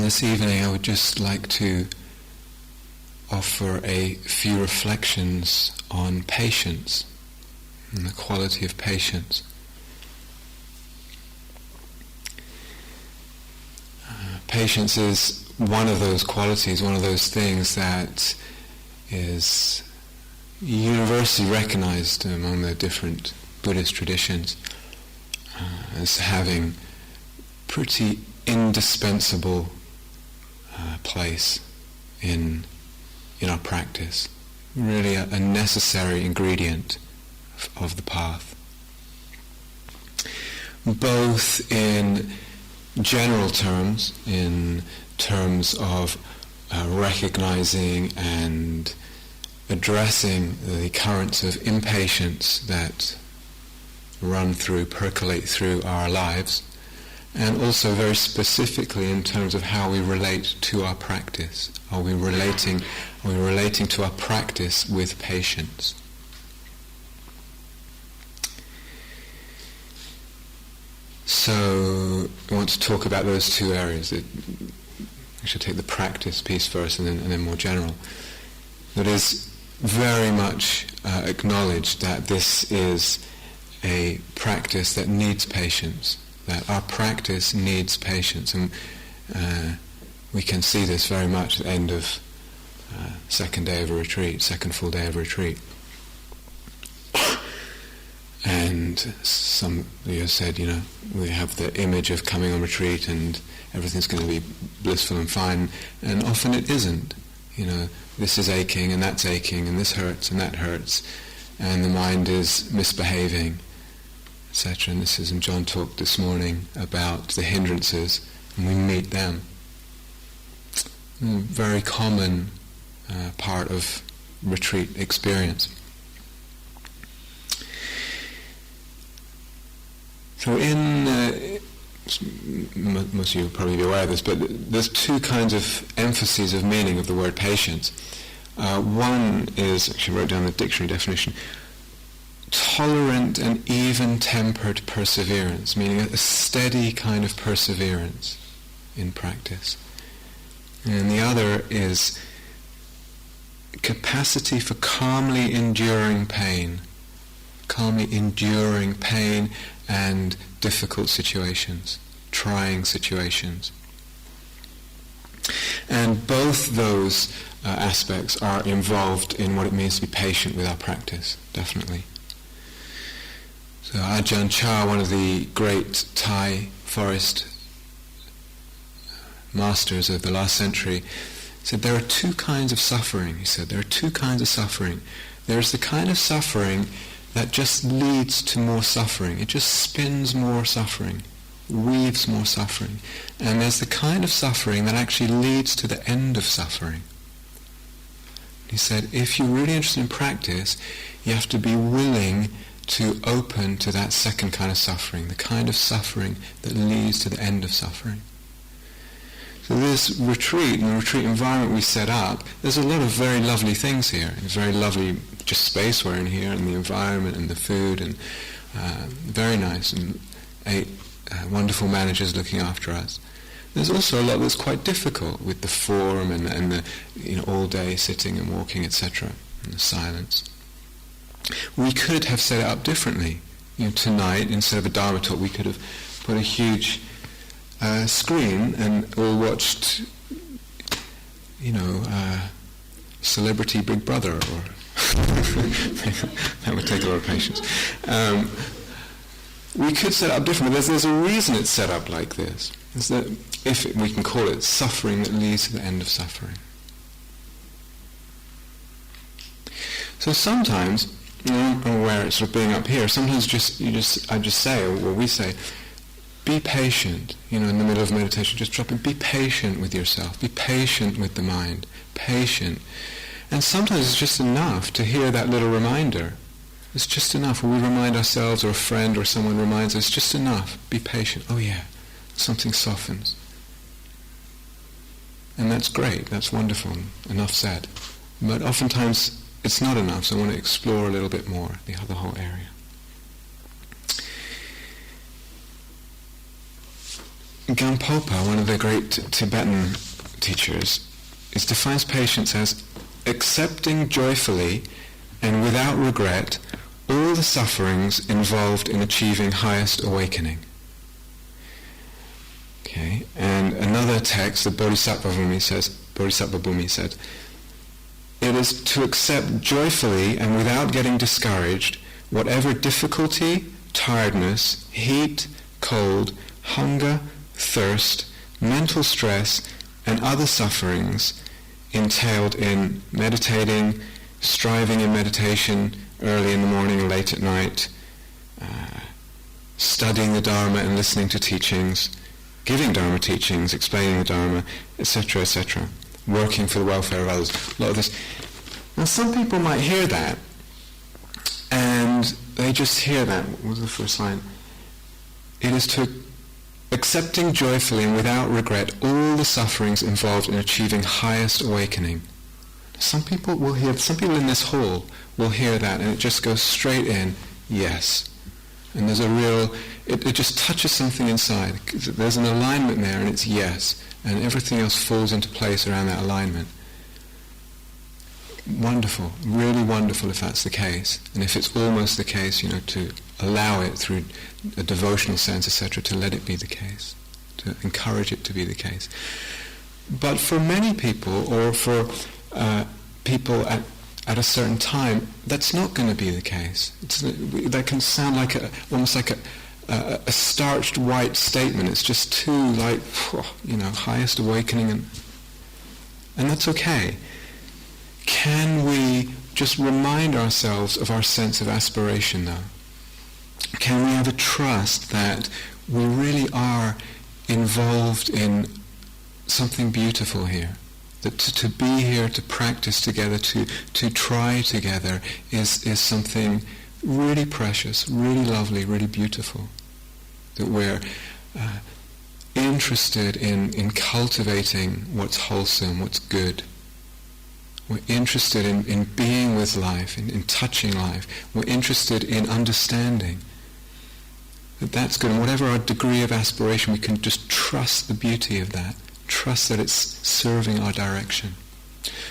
this evening I would just like to offer a few reflections on patience and the quality of patience. Patience is one of those qualities, one of those things that is universally recognized among the different Buddhist traditions as having pretty indispensable place in our practice. Really a necessary ingredient of the path. Both in general terms, in terms of recognizing and addressing the currents of impatience that percolate through our lives, and also very specifically in terms of how we relate to our practice. Are we relating to our practice with patience? So I want to talk about those two areas. I should take the practice piece first and then more general. That is very much acknowledged that this is a practice that needs patience, that our practice needs patience, and we can see this very much at the end of second full day of a retreat. And some of you have said, we have the image of coming on retreat and everything's going to be blissful and fine, and often it isn't. This is aching and that's aching and this hurts and that hurts, and the mind is misbehaving, etc. And John talked this morning about the hindrances, and we meet them. A very common part of retreat experience. So most of you will probably be aware of this, but there's two kinds of emphases of meaning of the word patience. One is, actually I wrote down the dictionary definition, tolerant and even-tempered perseverance, meaning a steady kind of perseverance in practice. And the other is capacity for calmly enduring pain and difficult situations, trying situations. And both those aspects are involved in what it means to be patient with our practice, definitely. So Ajahn Chah, one of the great Thai forest masters of the last century, said there are two kinds of suffering. He said there are two kinds of suffering. There's the kind of suffering that just leads to more suffering. It just spins more suffering, weaves more suffering. And there's the kind of suffering that actually leads to the end of suffering. He said, if you're really interested in practice, you have to be willing to open to that second kind of suffering, the kind of suffering that leads to the end of suffering. So this retreat, and the retreat environment we set up, there's a lot of very lovely things here. It's very lovely just space we're in here, and the environment and the food, and very nice, and wonderful managers looking after us. There's also a lot that's quite difficult with the form and the all day sitting and walking, etc., and the silence. We could have set it up differently. Tonight, instead of a Dharma talk, we could have put a huge screen and all watched, Celebrity Big Brother, or that would take a lot of patience. We could set it up differently, but there's a reason it's set up like this. Is that, if we can call it suffering that leads to the end of suffering. So sometimes, I'm aware it's sort of being up here, sometimes I just say, or we say, be patient, in the middle of meditation, just drop it, be patient with yourself, be patient with the mind, patient. And sometimes it's just enough to hear that little reminder. It's just enough. When we remind ourselves, or a friend or someone reminds us, just enough, be patient. Oh yeah, something softens. And that's great, that's wonderful, enough said. But oftentimes it's not enough, so I want to explore a little bit more, the whole area. Gampopa, one of the great Tibetan teachers, defines patience as accepting joyfully and without regret all the sufferings involved in achieving highest awakening. Okay, and another text, the Bodhisattva Bhumi said, it is to accept joyfully and without getting discouraged whatever difficulty, tiredness, heat, cold, hunger, thirst, mental stress, and other sufferings entailed in meditating, striving in meditation early in the morning and late at night, studying the Dharma and listening to teachings, giving Dharma teachings, explaining the Dharma, etc., etc., working for the welfare of others. A lot of this. Now, some people might hear that, and they just hear that. What was the first line? It is to accepting joyfully and without regret all the sufferings involved in achieving highest awakening. Some people in this hall will hear that, and it just goes straight in, yes. And there's a real, it just touches something inside. There's an alignment there, and it's yes. And everything else falls into place around that alignment. Wonderful, really wonderful if that's the case. And if it's almost the case, to allow it through a devotional sense, etc., to let it be the case, to encourage it to be the case. But for many people, or for people at a certain time, that's not going to be the case. That can sound like almost like a starched white statement. It's just too highest awakening, and that's okay. Can we just remind ourselves of our sense of aspiration, though? Can we have a trust that we really are involved in something beautiful here? That to be here, to practice together, to try together is something really precious, really lovely, really beautiful. That we're interested in cultivating what's wholesome, what's good. We're interested in being with life, in touching life. We're interested in understanding that's good. And whatever our degree of aspiration, we can just trust the beauty of that. Trust that it's serving our direction.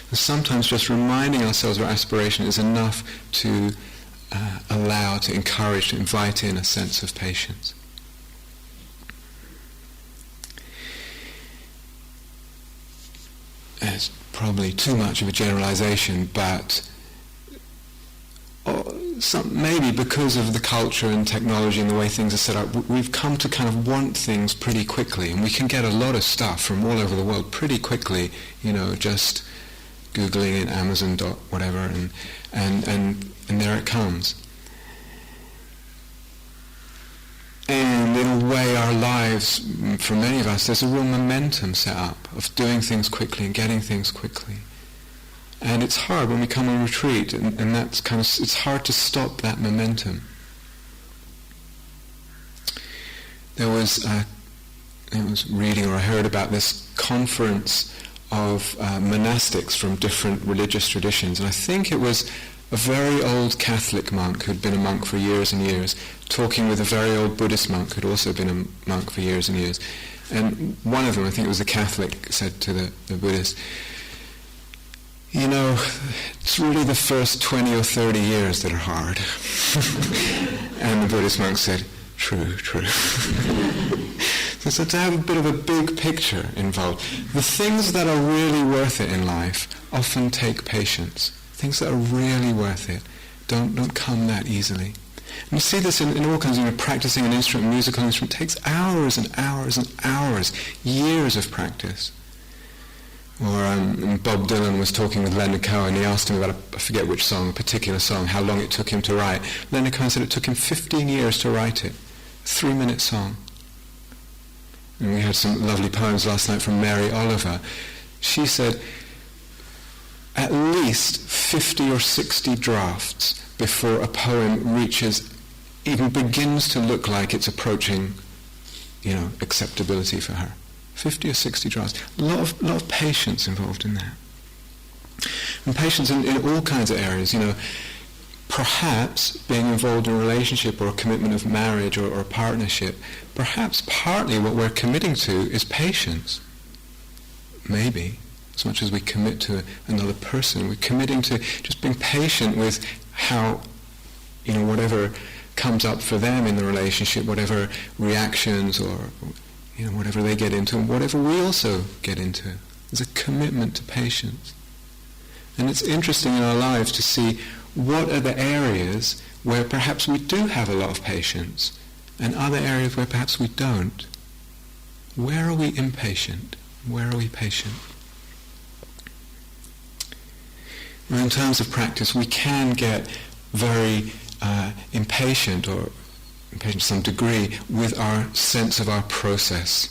And sometimes just reminding ourselves of our aspiration is enough to allow, to encourage, to invite in a sense of patience. It's probably too much of a generalization, but maybe because of the culture and technology and the way things are set up, we've come to kind of want things pretty quickly, and we can get a lot of stuff from all over the world pretty quickly, just Googling it, Amazon whatever, and there it comes. And in a way, our lives, for many of us, there's a real momentum set up of doing things quickly and getting things quickly. And it's hard when we come on retreat, and that's it's hard to stop that momentum. I was reading, or I heard about this conference of monastics from different religious traditions, and I think it was a very old Catholic monk who'd been a monk for years and years, talking with a very old Buddhist monk who'd also been a monk for years and years. And one of them, I think it was the Catholic, said to the Buddhist, it's really the first 20 or 30 years that are hard. And the Buddhist monk said, true. So to have a bit of a big picture involved. The things that are really worth it in life often take patience. Things that are really worth it don't come that easily. And you see this in all kinds of practicing an instrument, a musical instrument, takes hours and hours and hours, years of practice. Or Bob Dylan was talking with Leonard Cohen, and he asked him about, I forget which song, a particular song, how long it took him to write. Leonard Cohen said it took him 15 years to write it. 3-minute song. And we had some lovely poems last night from Mary Oliver. She said, at least 50 or 60 drafts before a poem even begins to look like it's approaching, acceptability for her. 50 or 60 drafts. A lot of patience involved in that. And patience in all kinds of areas, perhaps being involved in a relationship or a commitment of marriage or a partnership, perhaps partly what we're committing to is patience. Maybe. As much as we commit to another person, we're committing to just being patient with how, whatever comes up for them in the relationship, whatever reactions or, whatever they get into, and whatever we also get into. There's a commitment to patience. And it's interesting in our lives to see what are the areas where perhaps we do have a lot of patience, and other areas where perhaps we don't. Where are we impatient? Where are we patient? Well, in terms of practice, we can get very impatient, or impatient to some degree, with our sense of our process,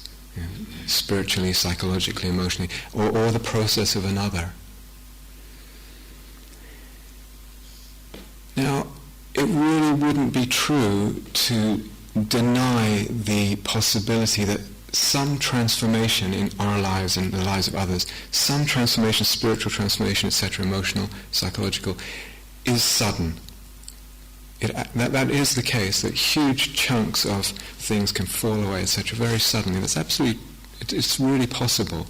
spiritually, psychologically, emotionally, or the process of another. Now, it really wouldn't be true to deny the possibility that some transformation in our lives and the lives of others, some transformation, spiritual transformation, etc., emotional, psychological, is sudden. That is the case, that huge chunks of things can fall away, etc., very suddenly. That's absolutely, it's really possible.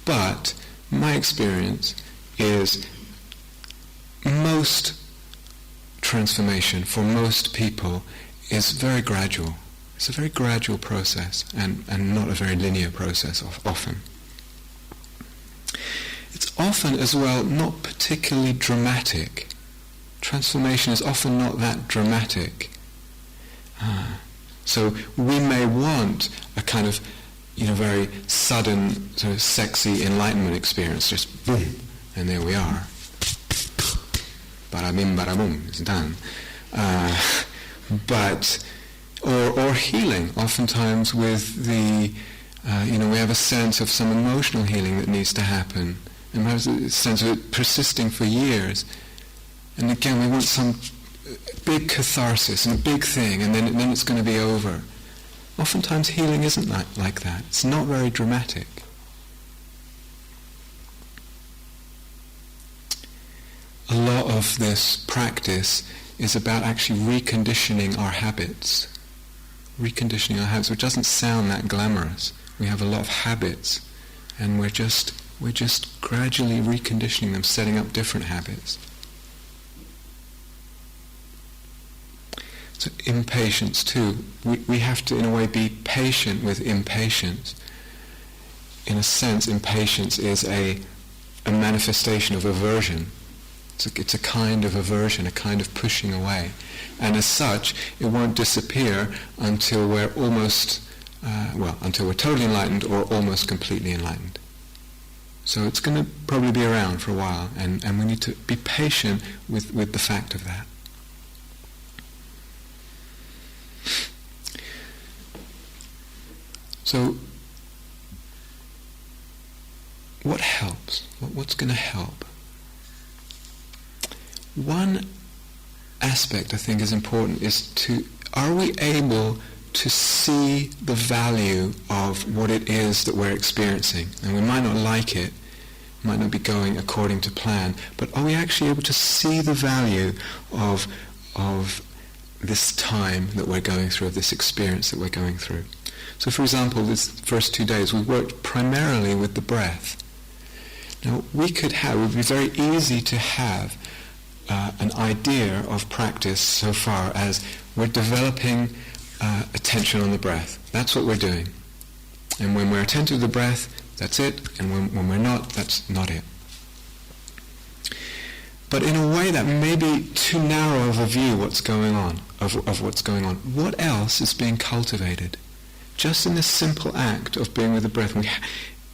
But my experience is most transformation for most people is very gradual. It's a very gradual process and not a very linear process often. It's often as well not particularly dramatic. Transformation is often not that dramatic. So we may want a kind of, very sudden, sort of sexy enlightenment experience, just boom, and there we are. Bada bim, bada boom, it's done. Or healing, oftentimes with the, we have a sense of some emotional healing that needs to happen, and we have a sense of it persisting for years. And again, we want some big catharsis and a big thing, and then it's going to be over. Oftentimes healing isn't like that. It's not very dramatic. A lot of this practice is about actually reconditioning our habits. Reconditioning our habits, which doesn't sound that glamorous. We have a lot of habits, and we're just gradually reconditioning them, setting up different habits. So impatience too. We have to, in a way, be patient with impatience. In a sense, impatience is a manifestation of aversion. It's a kind of aversion, a kind of pushing away. And as such, it won't disappear until we're until we're totally enlightened or almost completely enlightened. So it's going to probably be around for a while, and we need to be patient with the fact of that. So, what helps? What's going to help? One aspect I think is important is are we able to see the value of what it is that we're experiencing? And we might not like it, might not be going according to plan, but are we actually able to see the value of this time that we're going through, of this experience that we're going through? So for example, this first 2 days we worked primarily with the breath. Now it would be very easy to have an idea of practice so far as we're developing attention on the breath. That's what we're doing. And when we're attentive to the breath, that's it. And when we're not, that's not it. But in a way that may be too narrow of a view of what's going on. What else is being cultivated? Just in this simple act of being with the breath,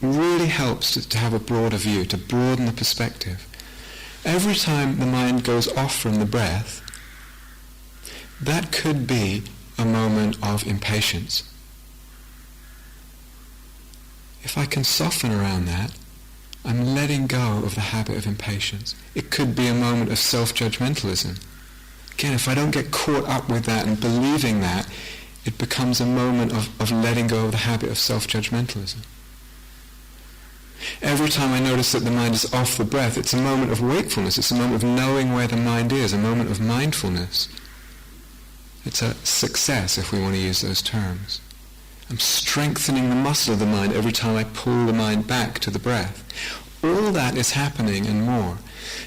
really helps to have a broader view, to broaden the perspective. Every time the mind goes off from the breath, that could be a moment of impatience. If I can soften around that, I'm letting go of the habit of impatience. It could be a moment of self-judgmentalism. Again, if I don't get caught up with that and believing that, it becomes a moment of letting go of the habit of self-judgmentalism. Every time I notice that the mind is off the breath, it's a moment of wakefulness, it's a moment of knowing where the mind is, a moment of mindfulness. It's a success, if we want to use those terms. I'm strengthening the muscle of the mind every time I pull the mind back to the breath. All that is happening and more.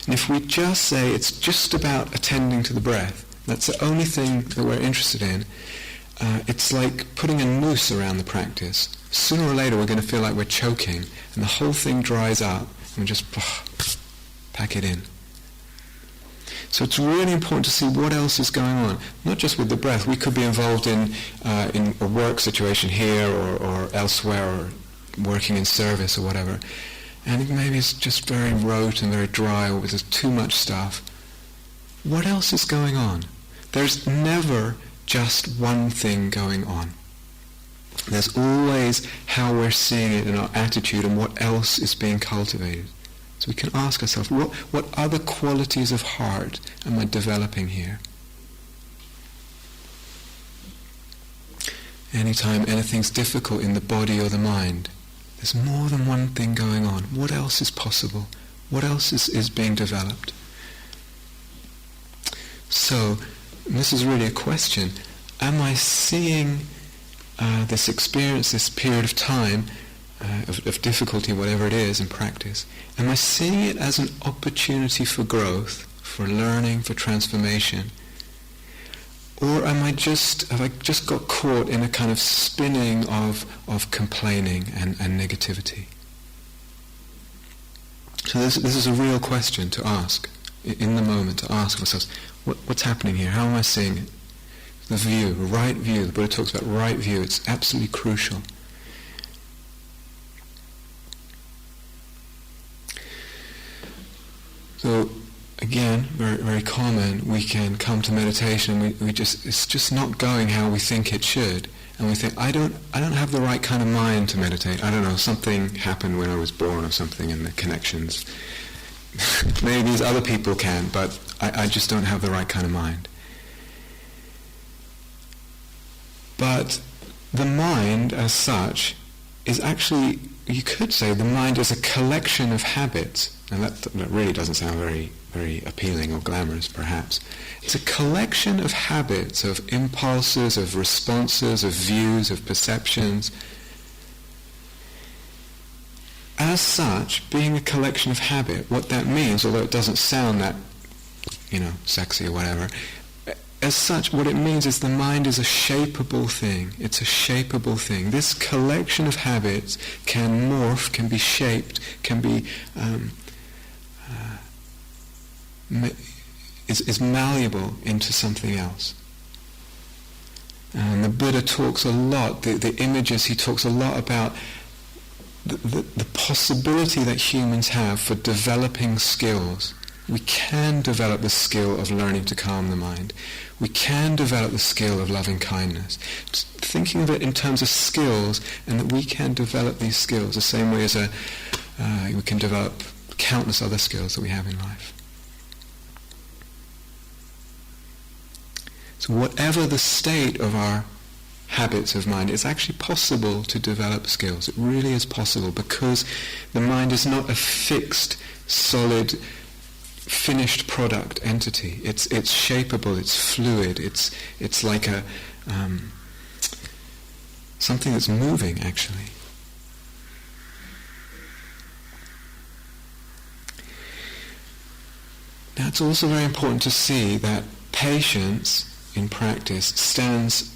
And if we just say it's just about attending to the breath, that's the only thing that we're interested in, it's like putting a noose around the practice. Sooner or later we're going to feel like we're choking, and the whole thing dries up, and we just pack it in. So it's really important to see what else is going on, not just with the breath. We could be involved in a work situation here or elsewhere, or working in service or whatever, and maybe it's just very rote and very dry, or there's too much stuff. What else is going on? There's never just one thing going on. There's always how we're seeing it in our attitude and what else is being cultivated. So we can ask ourselves, what other qualities of heart am I developing here? Anytime anything's difficult in the body or the mind, there's more than one thing going on. What else is possible? What else is being developed? So, this is really a question. Am I seeing this experience, this period of time, of difficulty, whatever it is in practice, am I seeing it as an opportunity for growth, for learning, for transformation? Or have I just got caught in a kind of spinning of complaining and negativity? So this is a real question to ask, in the moment, to ask ourselves, what's happening here? How am I seeing it? The view, right view. The Buddha talks about right view. It's absolutely crucial. So, again, very, very common, we can come to meditation, it's just not going how we think it should. And we think, I don't have the right kind of mind to meditate. I don't know, something happened when I was born or something in the connections. Maybe these other people can, but I just don't have the right kind of mind. But the mind as such is actually, you could say the mind is a collection of habits. And that really doesn't sound very, very appealing or glamorous, perhaps. It's a collection of habits, of impulses, of responses, of views, of perceptions. As such, being a collection of habit, what that means, although it doesn't sound that, sexy or whatever, as such, what it means is the mind is a shapeable thing. It's a shapeable thing. This collection of habits can morph, can be shaped, can be is malleable into something else. And the Buddha talks a lot, the images, he talks a lot about the possibility that humans have for developing skills. We can develop the skill of learning to calm the mind. We can develop the skill of loving kindness. Thinking of it in terms of skills, and that we can develop these skills the same way as we can develop countless other skills that we have in life. So whatever the state of our habits of mind, it's actually possible to develop skills. It really is possible, because the mind is not a fixed, solid, finished product entity. It's shapeable, it's fluid, it's like a something that's moving, actually. Now it's also very important to see that patience in practice stands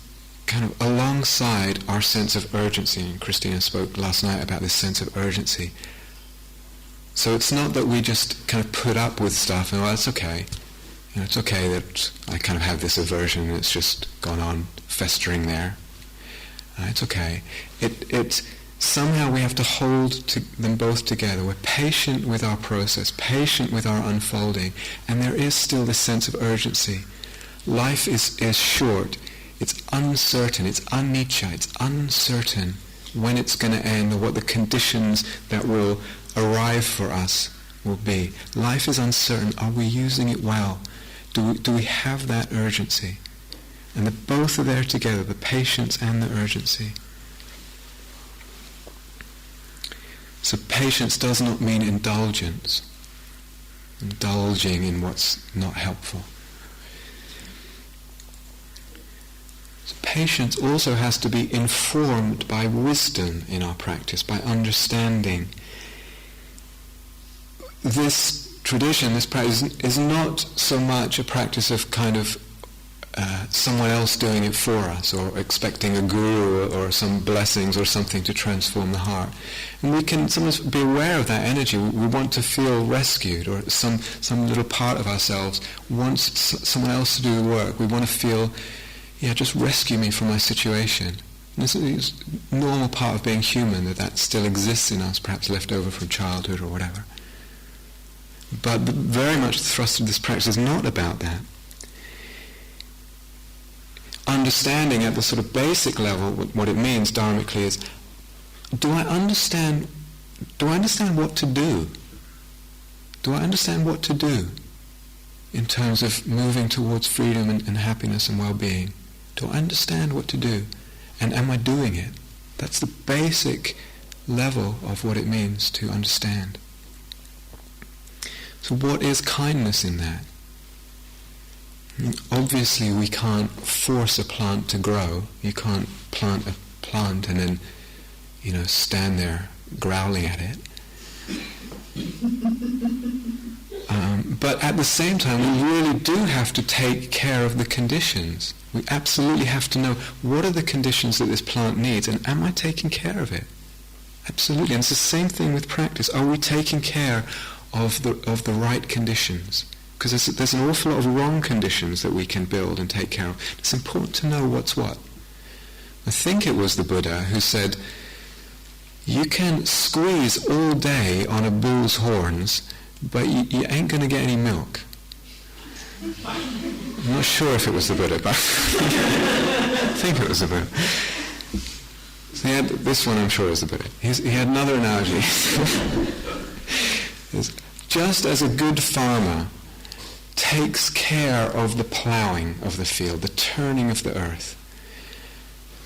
kind of alongside our sense of urgency. And Christina spoke last night about this sense of urgency. So it's not that we just kind of put up with stuff and, well, it's okay. It's okay that I kind of have this aversion and it's just gone on festering there. It's okay. It somehow we have to hold them both together. We're patient with our process, patient with our unfolding, and there is still this sense of urgency. Life is short. It's uncertain. It's anicca. It's uncertain when it's going to end or what the conditions that will arrive for us will be. Life is uncertain. Are we using it well? Do we have that urgency? And both are there together, the patience and the urgency. So patience does not mean indulgence, indulging in what's not helpful. So patience also has to be informed by wisdom in our practice, by understanding. This tradition, this practice, is not so much a practice of kind of someone else doing it for us, or expecting a guru or some blessings or something to transform the heart. And we can sometimes be aware of that energy. We want to feel rescued, or some little part of ourselves wants someone else to do the work. We want to feel, just rescue me from my situation. And this is a normal part of being human, that still exists in us, perhaps left over from childhood or whatever. But very much the thrust of this practice is not about that. Understanding at the sort of basic level what it means dharmically is, do I understand what to do? Do I understand what to do in terms of moving towards freedom and happiness and well-being? Do I understand what to do? And am I doing it? That's the basic level of what it means to understand. So what is kindness in that? Obviously we can't force a plant to grow. You can't plant a plant and then, stand there growling at it. But at the same time, we really do have to take care of the conditions. We absolutely have to know, what are the conditions that this plant needs, and am I taking care of it? Absolutely. And it's the same thing with practice. Are we taking care of the right conditions? Because there's an awful lot of wrong conditions that we can build and take care of. It's important to know what's what. I think it was the Buddha who said, you can squeeze all day on a bull's horns, but you ain't going to get any milk. I'm not sure if it was the Buddha, but I think it was the Buddha. So he had, this one I'm sure is the Buddha. He had another analogy. Just as a good farmer takes care of the ploughing of the field, the turning of the earth,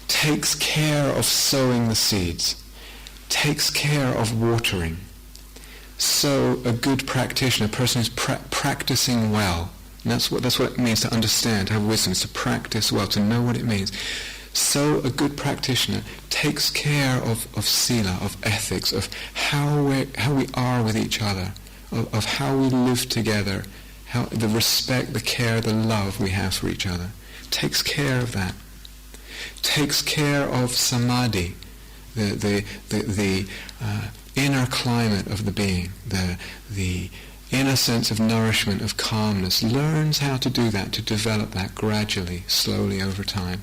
takes care of sowing the seeds, takes care of watering, so a good practitioner, a person who's practicing well, and that's what it means to understand, to have wisdom, is to practice well, to know what it means. So a good practitioner takes care of sila, of ethics, of how we are with each other, of how we live together, how the respect, the care, the love we have for each other. Takes care of that. Takes care of samadhi, the inner climate of the being, the inner sense of nourishment, of calmness. Learns how to do that, to develop that gradually, slowly over time.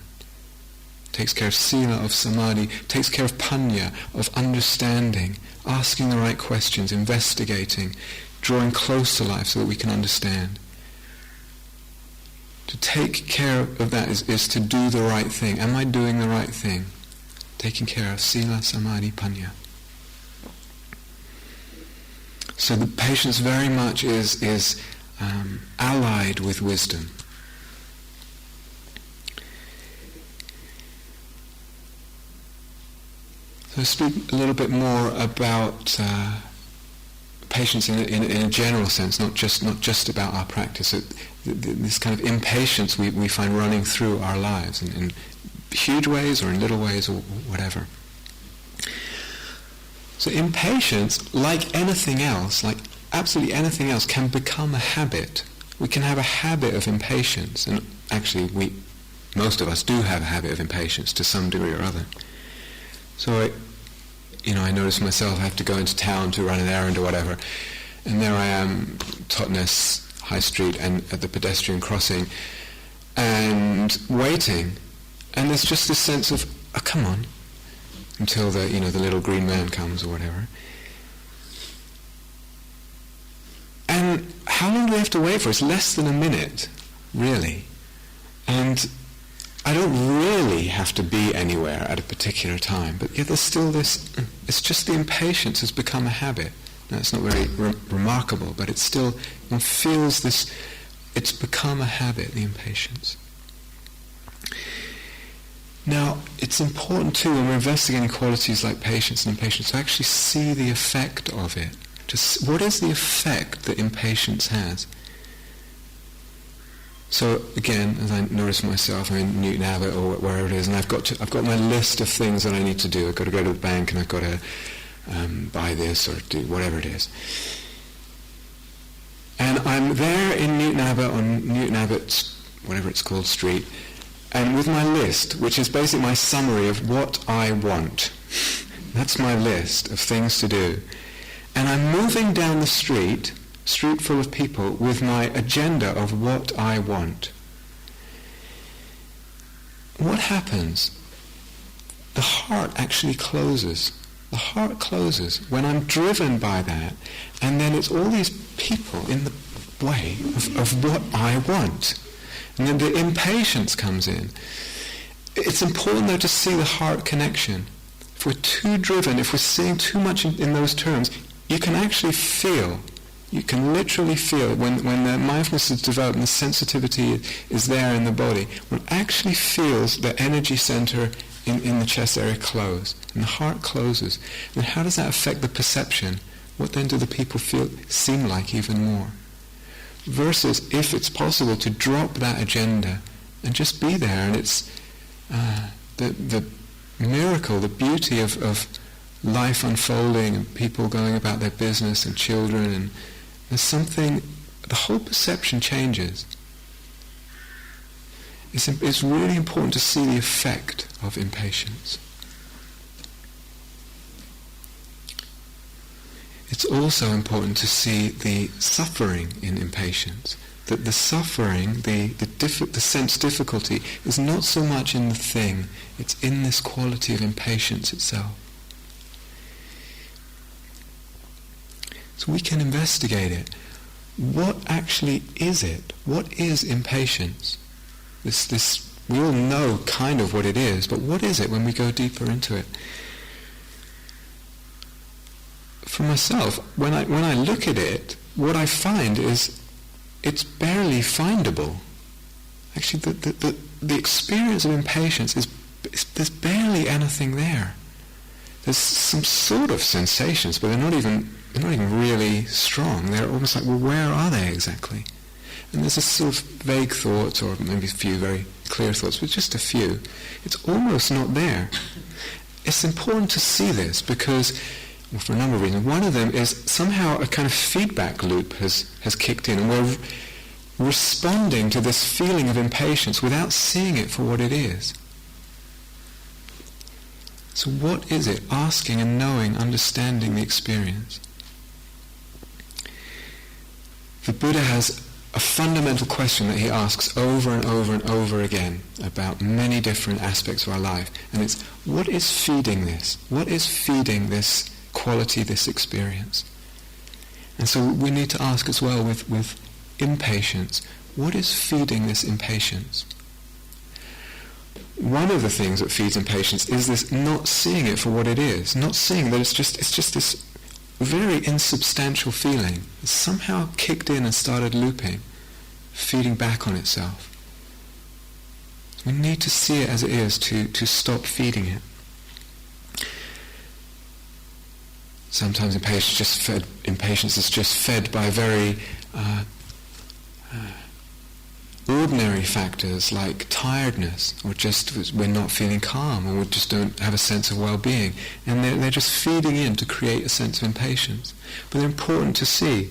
Takes care of sila, of samadhi. Takes care of panna, of understanding, asking the right questions, investigating, drawing close to life so that we can understand. To take care of that is to do the right thing. Am I doing the right thing? Taking care of sila, samadhi, panna. So the patience very much is allied with wisdom. So I'll speak a little bit more about patience in a general sense, not just about our practice. This kind of impatience we find running through our lives in huge ways or in little ways or whatever. So impatience, like anything else, like absolutely anything else, can become a habit. We can have a habit of impatience, and actually most of us do have a habit of impatience to some degree or other. So I notice myself, I have to go into town to run an errand or whatever, and there I am, Totnes High Street, and at the pedestrian crossing, and waiting, and there's just this sense of, oh, come on, until the little green man comes or whatever. And how long do we have to wait for? It's less than a minute, really. And I don't really have to be anywhere at a particular time, but yet there's still this, it's just the impatience has become a habit. Now it's not very remarkable, but it's still, one feels this, it's become a habit, the impatience. Now, it's important too, when we're investigating qualities like patience and impatience, to actually see the effect of it. What is the effect that impatience has? So again, as I notice myself, I'm in Newton Abbot or wherever it is, and I've got my list of things that I need to do. I've got to go to the bank, and I've got to buy this or do whatever it is. And I'm there in Newton Abbot, on Newton Abbot's, whatever it's called, street, and with my list, which is basically my summary of what I want. That's my list of things to do. And I'm moving down the street full of people, with my agenda of what I want. What happens? The heart actually closes. The heart closes when I'm driven by that, and then it's all these people in the way of what I want. And then the impatience comes in. It's important though to see the heart connection. If we're too driven, if we're seeing too much in those terms, you can actually feel, you can literally feel when the mindfulness is developed and the sensitivity is there in the body, one actually feels the energy center in the chest area close, and the heart closes. And how does that affect the perception? What then do the people seem like even more? Versus if it's possible to drop that agenda and just be there, and it's the miracle, the beauty of life unfolding and people going about their business and children, and there's something, the whole perception changes. It's really important to see the effect of impatience. It's also important to see the suffering in impatience. That the suffering, the sense difficulty, is not so much in the thing, it's in this quality of impatience itself. So we can investigate it. What actually is it? What is impatience? We all know kind of what it is, but what is it when we go deeper into it? For myself, when I look at it, what I find is it's barely findable. Actually, the experience of impatience is there's barely anything there. There's some sort of sensations, but they're not even really strong. They're almost like, well, where are they exactly? And there's a sort of vague thoughts, or maybe a few very clear thoughts, but just a few. It's almost not there. It's important to see this because, well, for a number of reasons. One of them is somehow a kind of feedback loop has kicked in, and we're responding to this feeling of impatience without seeing it for what it is. So what is it? Asking and knowing, understanding the experience. The Buddha has a fundamental question that he asks over and over and over again about many different aspects of our life, and it's, what is feeding this? What is feeding this quality, this experience? And so we need to ask as well with impatience, what is feeding this impatience? One of the things that feeds impatience is this not seeing it for what it is, not seeing that it's just this very insubstantial feeling. It's somehow kicked in and started looping, feeding back on itself. We need to see it as it is to stop feeding it. Sometimes impatience is just fed by very ordinary factors like tiredness, or just we're not feeling calm, or we just don't have a sense of well-being, and they're just feeding in to create a sense of impatience. But they're important to see.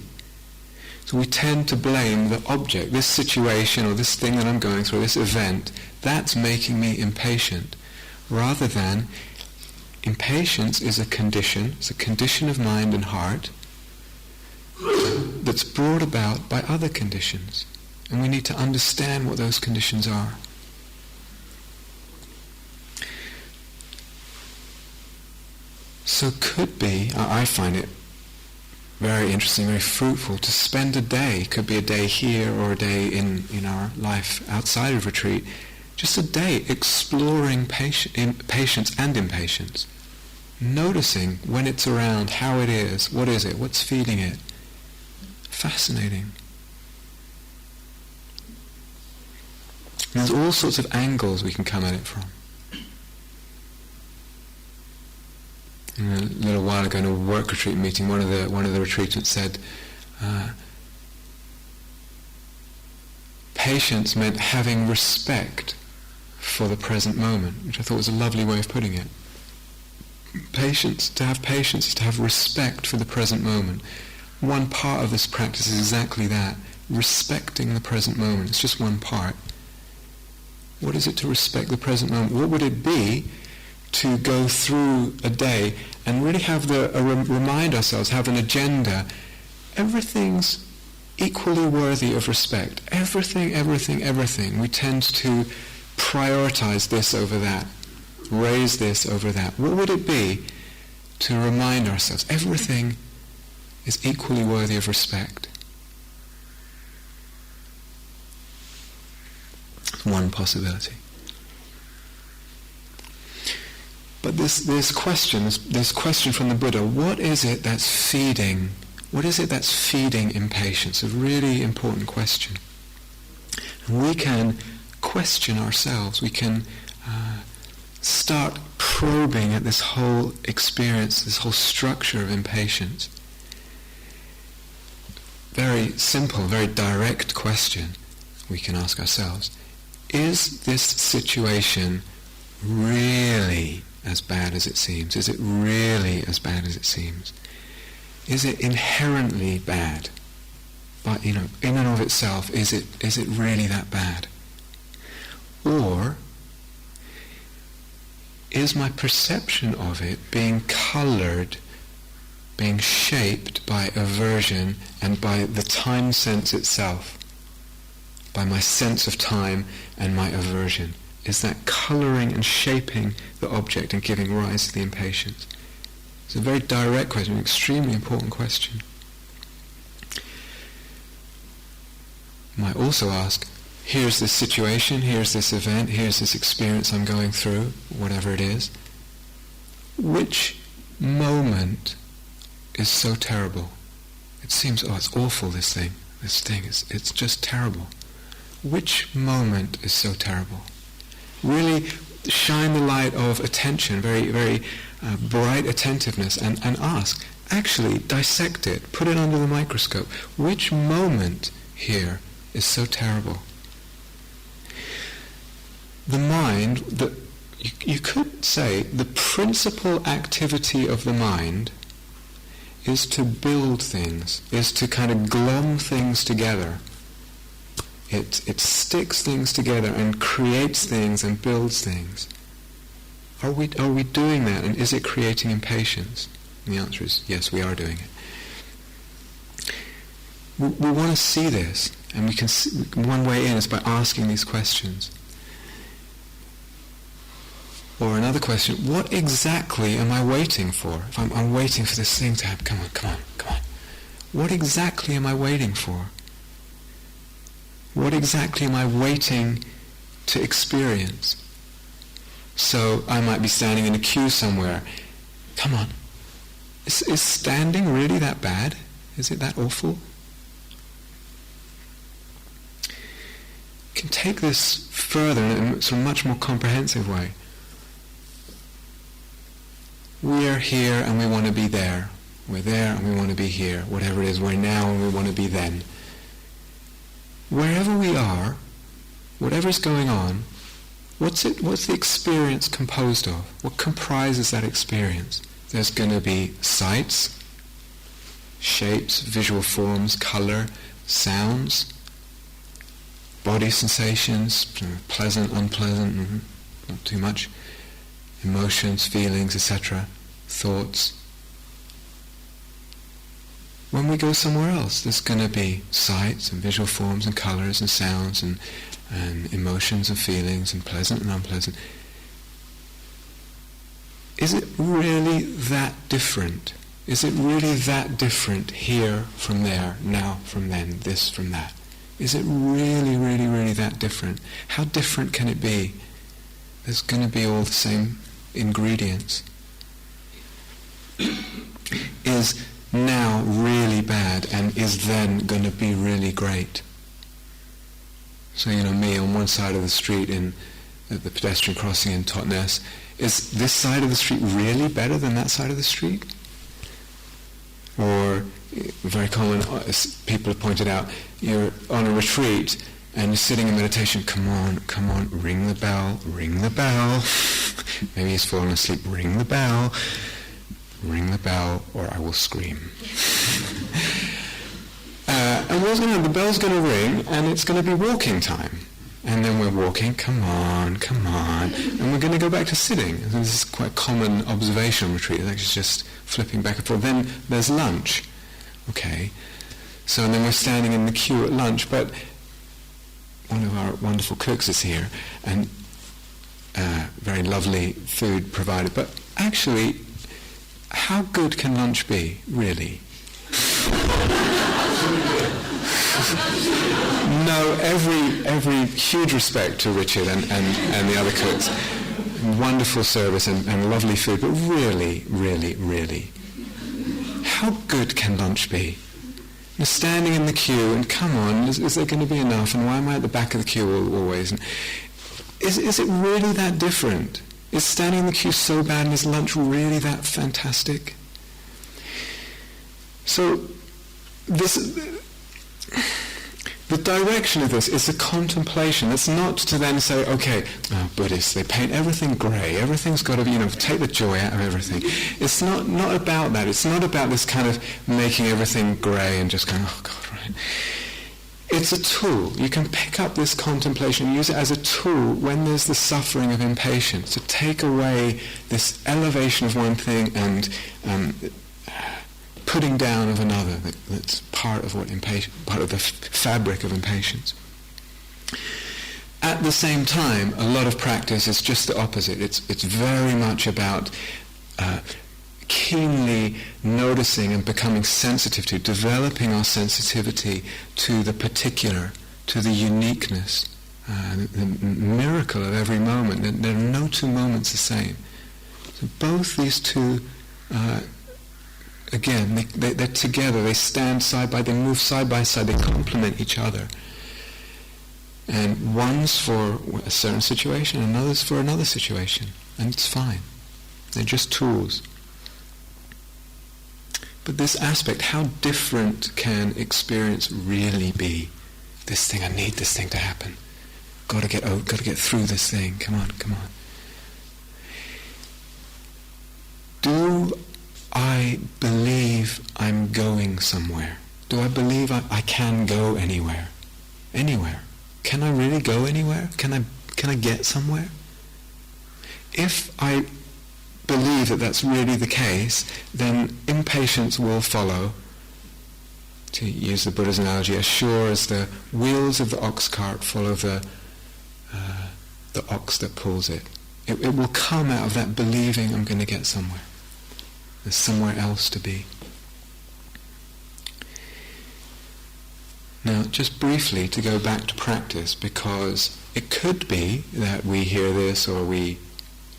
So we tend to blame the object, this situation or this thing that I'm going through, this event, that's making me impatient, rather than impatience is a condition, it's a condition of mind and heart that's brought about by other conditions. And we need to understand what those conditions are. So could be, I find it very interesting, very fruitful to spend a day, could be a day here or a day in our life outside of retreat, just a day exploring patience and impatience. Noticing when it's around, how it is, what is it, what's feeding it. Fascinating. There's all sorts of angles we can come at it from. A little while ago in a work retreat meeting, one of the retreatants said, patience meant having respect for the present moment, which I thought was a lovely way of putting it. To have patience is to have respect for the present moment. One part of this practice is exactly that, respecting the present moment. It's just one part. What is it to respect the present moment? What would it be to go through a day and really have remind ourselves, have an agenda? Everything's equally worthy of respect. Everything. We tend to prioritize this over that, raise this over that. What would it be to remind ourselves everything is equally worthy of respect? One possibility. But this question from the Buddha, what is it that's feeding impatience? A really important question. And we can question ourselves. We can start probing at this whole experience, this whole structure of impatience. Very simple, very direct question we can ask ourselves. Is this situation really as bad as it seems? Is it really as bad as it seems? Is it inherently bad? But, in and of itself, is it really that bad? Or is my perception of it being colored, being shaped by aversion and by the time sense itself? By my sense of time and my aversion? Is that coloring and shaping the object and giving rise to the impatience? It's a very direct question, an extremely important question. You might also ask, here's this situation, here's this event, here's this experience I'm going through, whatever it is. Which moment is so terrible? It seems, it's awful, this thing. It's just terrible. Which moment is so terrible? Really shine the light of attention, very, very bright attentiveness, and ask, actually dissect it, put it under the microscope. Which moment here is so terrible? The mind, you could say the principal activity of the mind is to build things, is to kind of glom things together. It sticks things together and creates things and builds things. Are we doing that, and is it creating impatience? And the answer is yes, we are doing it. We want to see this, and we can see, one way in is by asking these questions. Or another question, what exactly am I waiting for? If I'm waiting for this thing to happen, come on. What exactly am I waiting for? What exactly am I waiting to experience? So I might be standing in a queue somewhere. Come on. Is standing really that bad? Is it that awful? You can take this further in a much more comprehensive way. We are here and we want to be there. We're there and we want to be here. Whatever it is, we're now and we want to be then. Wherever we are, whatever's going on, what's the experience composed of? What comprises that experience? There's going to be sights, shapes, visual forms, color, sounds, body sensations, pleasant, unpleasant, not too much, emotions, feelings, etc., thoughts. When we go somewhere else, there's going to be sights and visual forms and colors and sounds and emotions and feelings and pleasant and unpleasant. Is it really that different? Is it really that different here from there, now from then, this from that? Is it really, really, really that different? How different can it be? There's going to be all the same ingredients. Is now really bad and is then going to be really great? So, me on one side of the street in at the pedestrian crossing in Totnes, is this side of the street really better than that side of the street? Or, very common, people have pointed out, you're on a retreat and you're sitting in meditation, come on, ring the bell. Maybe he's fallen asleep, ring the bell, or I will scream. And what's going to happen? The bell's going to ring and it's going to be walking time. And then we're walking, come on, and we're going to go back to sitting. And this is quite a common observational retreat, it's actually just flipping back and forth. Then there's lunch, okay? So and then we're standing in the queue at lunch, but one of our wonderful cooks is here, and very lovely food provided. But actually, how good can lunch be, really? No, every huge respect to Richard and the other cooks. Wonderful service and lovely food, but really, how good can lunch be? You're standing in the queue and come on, is there going to be enough? And why am I at the back of the queue always? And is it really that different? Is standing in the queue so bad and is lunch really that fantastic? So the direction of this is a contemplation. It's not to then say, okay, Buddhists, they paint everything grey. Everything's got to, take the joy out of everything. It's not about that. It's not about this kind of making everything grey and just going, oh God, right. It's a tool. You can pick up this contemplation and use it as a tool when there's the suffering of impatience, to take away this elevation of one thing and putting down of another. That's part of part of the fabric of impatience. At the same time, a lot of practice is just the opposite. It's very much about keenly noticing and becoming sensitive to, developing our sensitivity to the particular, to the uniqueness, the miracle of every moment. There are no two moments the same. So both these two again, they're together, they stand they move side by side, they complement each other. And one's for a certain situation, and another's for another situation. And it's fine. They're just tools. But this aspect, how different can experience really be? This thing, I need this thing to happen. Got to get through this thing. Come on. Do I believe I'm going somewhere? Do I believe I can go anywhere? Anywhere. Can I really go anywhere? Can I get somewhere? If I believe that that's really the case, then impatience will follow. To use the Buddha's analogy, as sure as the wheels of the ox cart follow the ox that pulls it. It will come out of that believing I'm going to get somewhere. There's somewhere else to be. Now, just briefly to go back to practice, because it could be that we hear this, or we,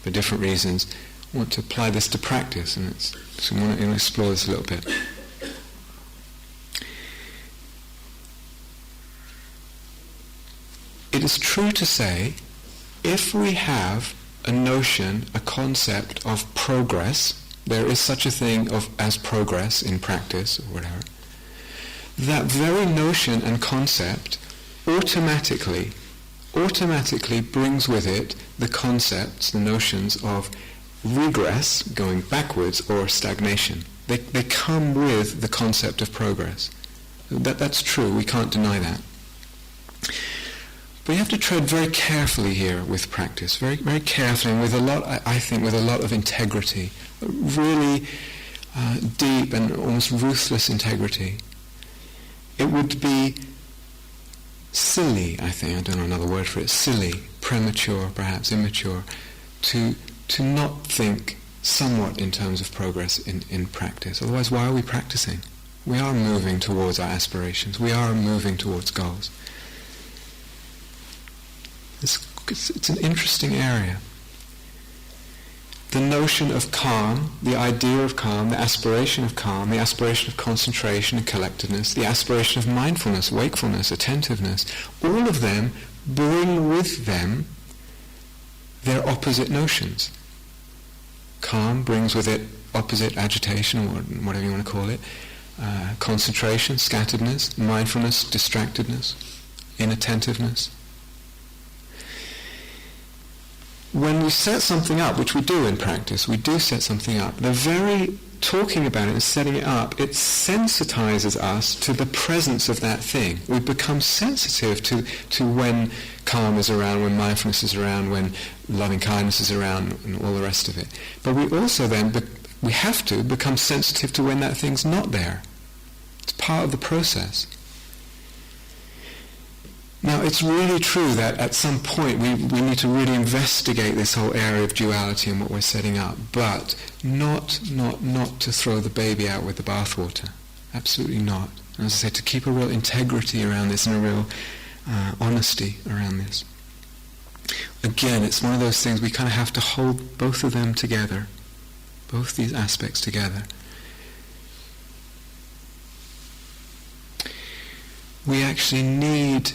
for different reasons, want to apply this to practice, and so we want to explore this a little bit. It is true to say, if we have a notion, a concept of progress, there is such a thing as progress in practice, or whatever, that very notion and concept automatically brings with it the concepts, the notions of regress, going backwards, or stagnation. They come with the concept of progress. That's true, we can't deny that. But you have to tread very carefully here with practice, very, very carefully, and with a lot, I think, with a lot of integrity, really deep and almost ruthless integrity. It would be silly, I think, I don't know another word for it, silly, premature, perhaps immature, to not think somewhat in terms of progress in practice. Otherwise, why are we practicing? We are moving towards our aspirations. We are moving towards goals. It's an interesting area. The notion of calm, the idea of calm, the aspiration of calm, the aspiration of concentration and collectedness, the aspiration of mindfulness, wakefulness, attentiveness, all of them bring with them they're opposite notions. Calm brings with it opposite agitation, or whatever you want to call it. Concentration, scatteredness, mindfulness, distractedness, inattentiveness. When we set something up, which we do in practice, we do set something up, the very talking about it and setting it up, it sensitizes us to the presence of that thing. We become sensitive to when calm is around, when mindfulness is around, when loving kindness is around, and all the rest of it. But we also then, we have to become sensitive to when that thing's not there. It's part of the process. Now, it's really true that at some point we need to really investigate this whole area of duality and what we're setting up, but not to throw the baby out with the bathwater. Absolutely not. And as I say, to keep a real integrity around this and a real honesty around this. Again, it's one of those things we kind of have to hold both of them together, both these aspects together. We actually need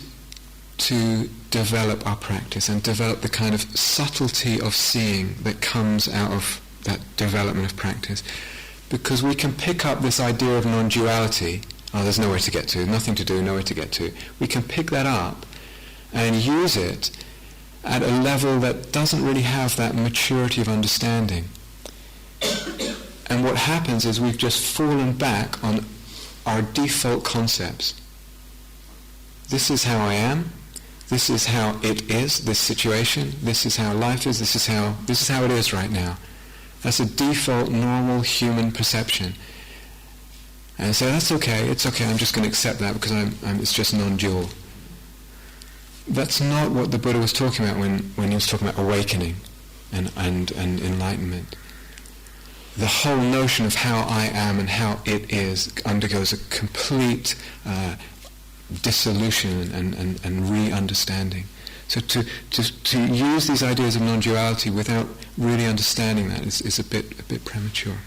to develop our practice and develop the kind of subtlety of seeing that comes out of that development of practice, because we can pick up this idea of non-duality. Oh, there's nowhere to get to, nothing to do, nowhere to get to. We can pick that up and use it at a level that doesn't really have that maturity of understanding. And what happens is we've just fallen back on our default concepts. This is how I am. This is how it is, this situation. This is how life is. This is how it is right now. That's a default, normal human perception. And so that's okay. It's okay. I'm just going to accept that because it's just non-dual. That's not what the Buddha was talking about when he was talking about awakening and enlightenment. The whole notion of how I am and how it is undergoes a complete dissolution and re-understanding. So to use these ideas of non-duality without really understanding that is a bit premature.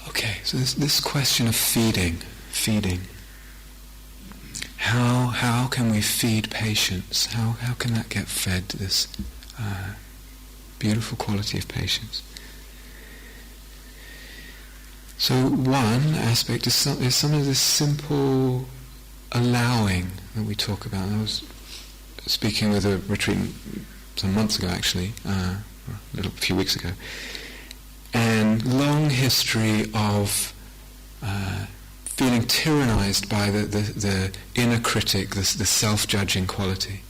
Okay, so this question of feeding. How can we feed patience? How can that get fed, this beautiful quality of patience? So one aspect is some of this simple allowing that we talk about. I was speaking with a retreat some months ago, actually, a few weeks ago, and long history of feeling tyrannized by the inner critic, the self-judging quality.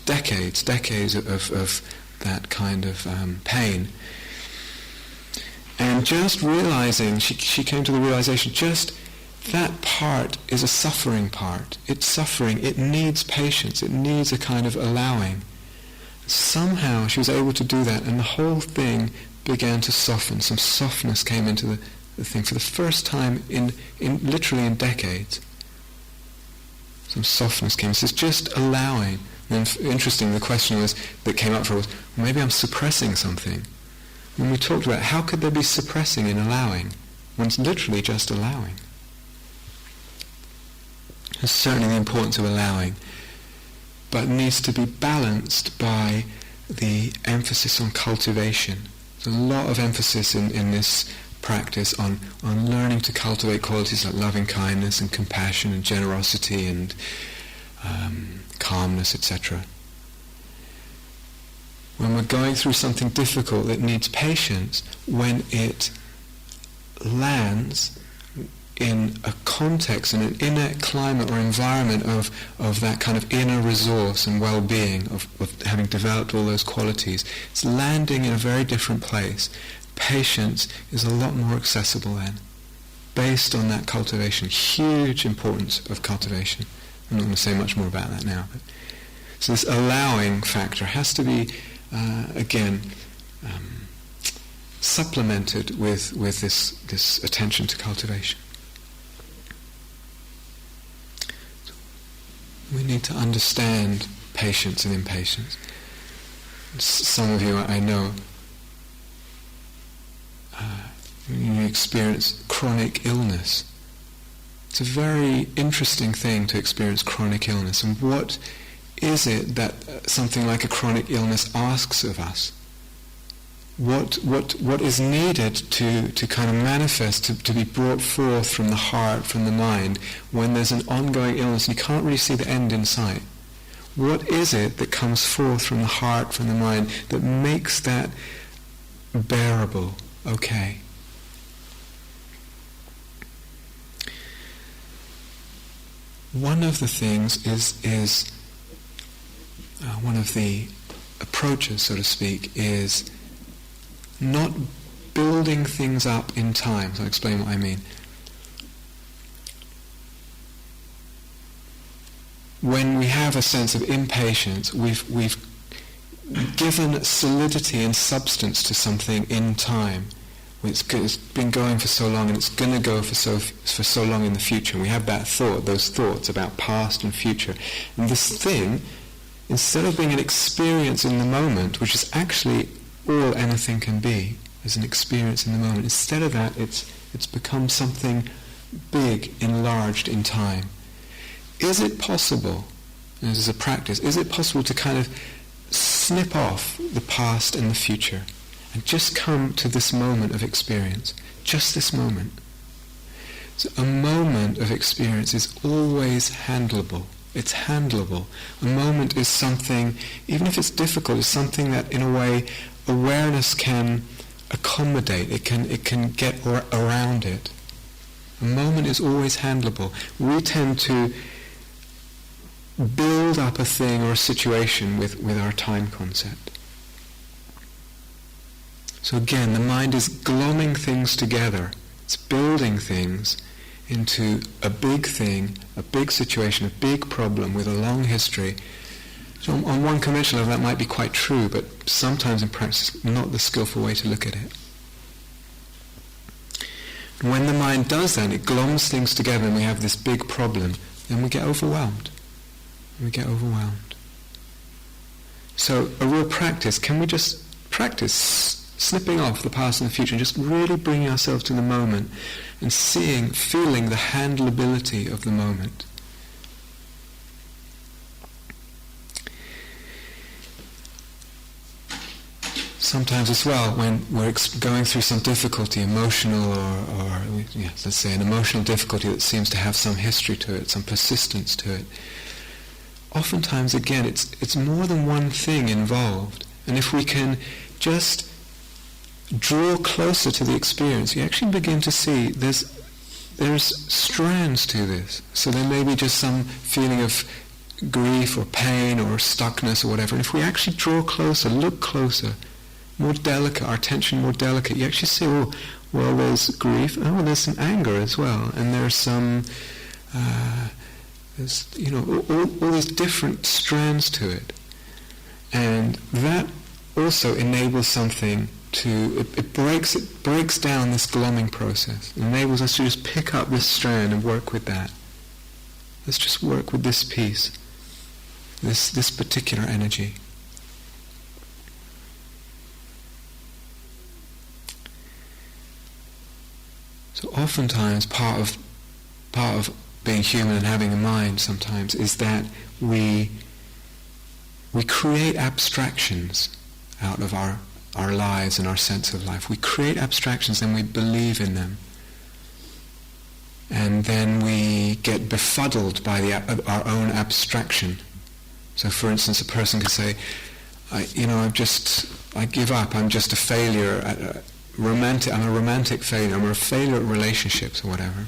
Decades of that kind of pain. And just realizing, she came to the realization, just that part is a suffering part. It's suffering. It needs patience. It needs a kind of allowing. Somehow she was able to do that, and the whole thing began to soften. Some softness came into the thing for the first time in literally in decades. Some softness came. So it's just allowing. And interesting, the question that came up for us, maybe I'm suppressing something. When we talked about how could there be suppressing in allowing? One's literally just allowing. There's certainly the importance of allowing, but it needs to be balanced by the emphasis on cultivation. There's a lot of emphasis in this practice on learning to cultivate qualities like loving kindness and compassion and generosity and calmness, etc. When we're going through something difficult that needs patience, when it lands in a context, in an inner climate or environment of that kind of inner resource and well-being, of having developed all those qualities, it's landing in a very different place. Patience is a lot more accessible then, based on that cultivation. Huge importance of cultivation. I'm not going to say much more about that now. So this allowing factor has to be, again, supplemented with this attention to cultivation. We need to understand patience and impatience. Some of you, I know, you experience chronic illness. It's a very interesting thing to experience chronic illness, and what is it that something like a chronic illness asks of us? What is needed to kind of manifest, to be brought forth from the heart, from the mind, when there's an ongoing illness and you can't really see the end in sight? What is it that comes forth from the heart, from the mind, that makes that bearable, okay? One of the things is one of the approaches, so to speak, is not building things up in time. So I'll explain what I mean. When we have a sense of impatience, we've given solidity and substance to something in time. It's been going for so long, and it's going to go for so long in the future. And we have that thought, those thoughts about past and future. And this thing, instead of being an experience in the moment, which is actually all anything can be, as an experience in the moment, instead of that, it's become something big, enlarged in time. Is it possible, and this is a practice, is it possible to kind of snip off the past and the future and just come to this moment of experience, just this moment? So a moment of experience is always handleable. It's handleable. A moment is something, even if it's difficult, it's something that in a way awareness can accommodate. It can get around it. A moment is always handleable. We tend to build up a thing or a situation with our time concept. So again, the mind is glomming things together. It's building things into a big thing, a big situation, a big problem with a long history. So on one conventional level that might be quite true, but sometimes in practice not the skillful way to look at it. When the mind does that, it gloms things together and we have this big problem, then we get overwhelmed. So a real practice, can we just practice snipping off the past and the future and just really bringing ourselves to the moment and feeling the handleability of the moment? Sometimes as well, when we're going through some difficulty, emotional or let's say an emotional difficulty that seems to have some history to it, some persistence to it, oftentimes again it's more than one thing involved. And if we can just draw closer to the experience, you actually begin to see there's strands to this. So there may be just some feeling of grief or pain or stuckness or whatever. And if we actually draw closer, look closer, more delicate, our attention more delicate, you actually see, oh, well, there's grief, oh, there's some anger as well, and there's some, there's, all these different strands to it. And that also enables something it breaks down this glomming process. It enables us to just pick up this strand and work with that. Let's just work with this piece, this particular energy. So oftentimes part of being human and having a mind sometimes is that we create abstractions out of our lives and our sense of life. We create abstractions and we believe in them. And then we get befuddled by our own abstraction. So for instance, a person could say, I give up, I'm just a failure, I'm a romantic failure, I'm a failure at relationships or whatever.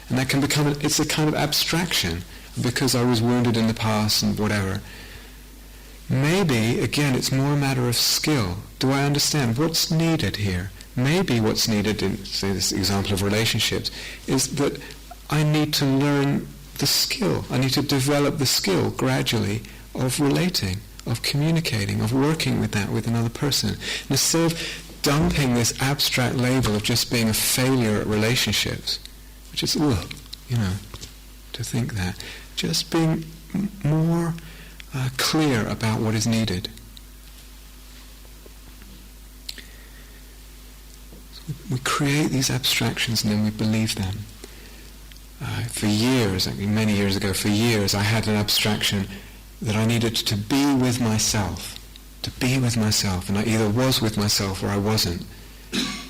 And that can become, it's a kind of abstraction because I was wounded in the past and whatever. Maybe, again, it's more a matter of skill. Do I understand what's needed here? Maybe what's needed in, say, this example of relationships, is that I need to learn the skill. I need to develop the skill gradually of relating, of communicating, of working with that with another person. And instead of dumping this abstract label of just being a failure at relationships, which is, to think that, just being more clear about what is needed. So we create these abstractions and then we believe them. For years, many years ago, I had an abstraction that I needed to be with myself, and I either was with myself or I wasn't.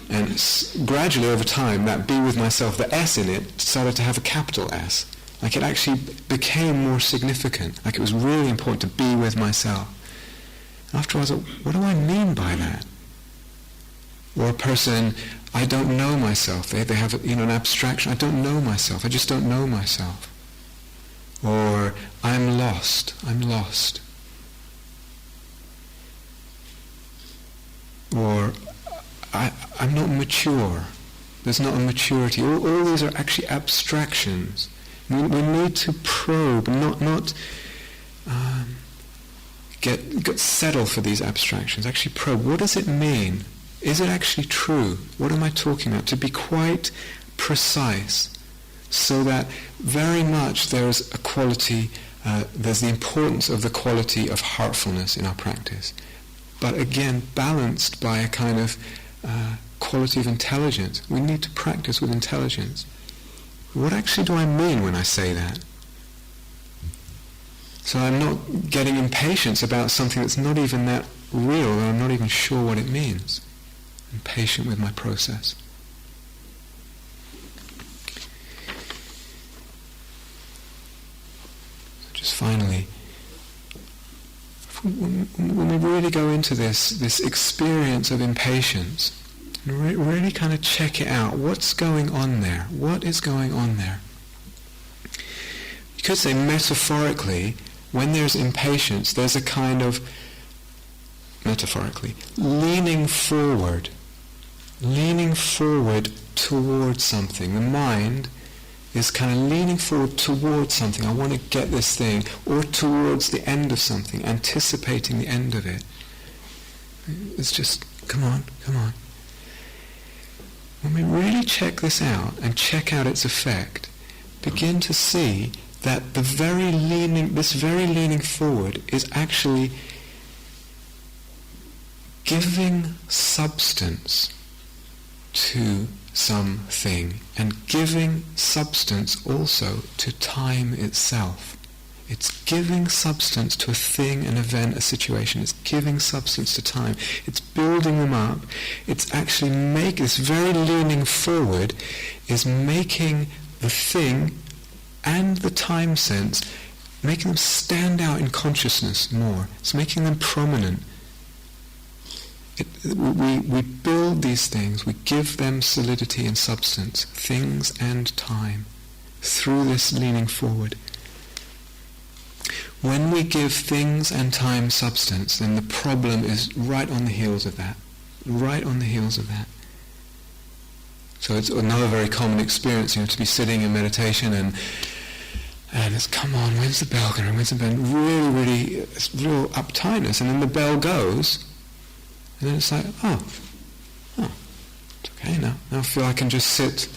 And gradually over time, that be with myself, the S in it started to have a capital S. Like it actually became more significant. Like it was really important to be with myself. And after a while I was like, what do I mean by that? Or a person, I don't know myself. They have an abstraction. I don't know myself. I just don't know myself. Or I'm lost. Or I'm not mature. There's not a maturity. All these are actually abstractions. We need to probe, not get settled for these abstractions. Actually probe. What does it mean? Is it actually true? What am I talking about? To be quite precise, so that very much there's a quality, there's the importance of the quality of heartfulness in our practice. But again, balanced by a kind of quality of intelligence. We need to practice with intelligence. What actually do I mean when I say that? So I'm not getting impatience about something that's not even that real, and I'm not even sure what it means. I'm patient with my process. Just finally, when we really go into this experience of impatience, really kind of check it out. What's going on there? What is going on there? You could say metaphorically, when there's impatience, there's a kind of, metaphorically, leaning forward towards something. The mind is kind of leaning forward towards something. I want to get this thing, or towards the end of something, anticipating the end of it. It's just, come on. When we really check this out and check out its effect, begin to see that this very leaning forward is actually giving substance to something, and giving substance also to time itself. It's giving substance to a thing, an event, a situation. It's giving substance to time. It's building them up. It's actually this very leaning forward is making the thing and the time sense, making them stand out in consciousness more. It's making them prominent. We build these things, we give them solidity and substance, things and time, through this leaning forward. When we give things and time substance, then the problem is right on the heels of that. So it's another very common experience, to be sitting in meditation and it's, come on, when's the bell going? Really, it's real uptightness, and then the bell goes, and then it's like, oh, it's okay now. Now I feel I can just sit,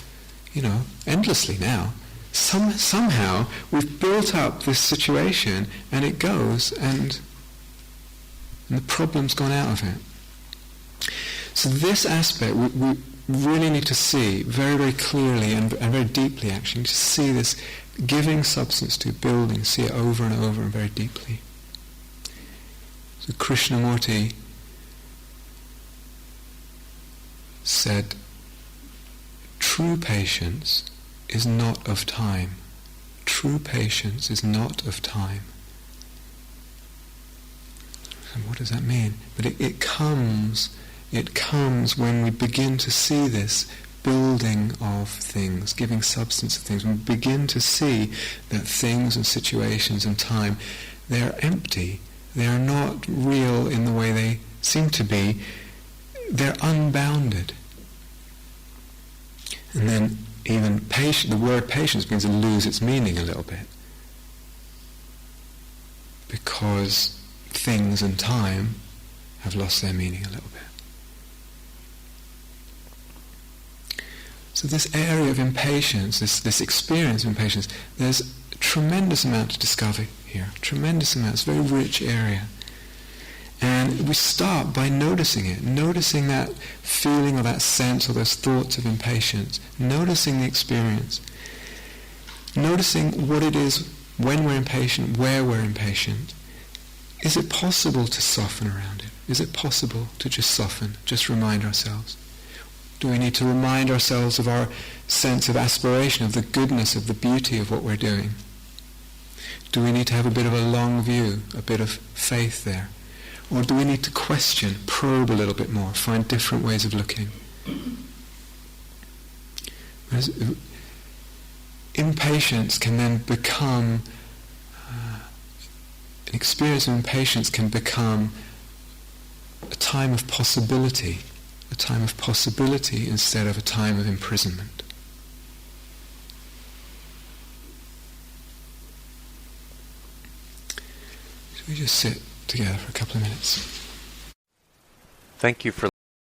endlessly now. Somehow we've built up this situation, and it goes, and the problem's gone out of it. So this aspect we really need to see very, very clearly and very deeply, actually, to see this giving substance to building, see it over and over and very deeply. So Krishnamurti said, true patience is not of time. True patience is not of time. And what does that mean? But it comes when we begin to see this building of things, giving substance to things. When we begin to see that things and situations and time, they are empty. They are not real in the way they seem to be. They're unbounded. And then even the word patience begins to lose its meaning a little bit, because things and time have lost their meaning a little bit. So this area of impatience, this experience of impatience, there's a tremendous amount to discover here. Tremendous amount. It's a very rich area. And we start by noticing it, noticing that feeling or that sense or those thoughts of impatience, noticing the experience, noticing what it is when we're impatient, where we're impatient, is it possible to soften around it? Is it possible to just soften, just remind ourselves? Do we need to remind ourselves of our sense of aspiration, of the goodness, of the beauty of what we're doing? Do we need to have a bit of a long view, a bit of faith there? Or do we need to question, probe a little bit more, find different ways of looking? Whereas impatience can then become, an experience of impatience can become a time of possibility instead of a time of imprisonment. So we just sit together for a couple of minutes. Thank you for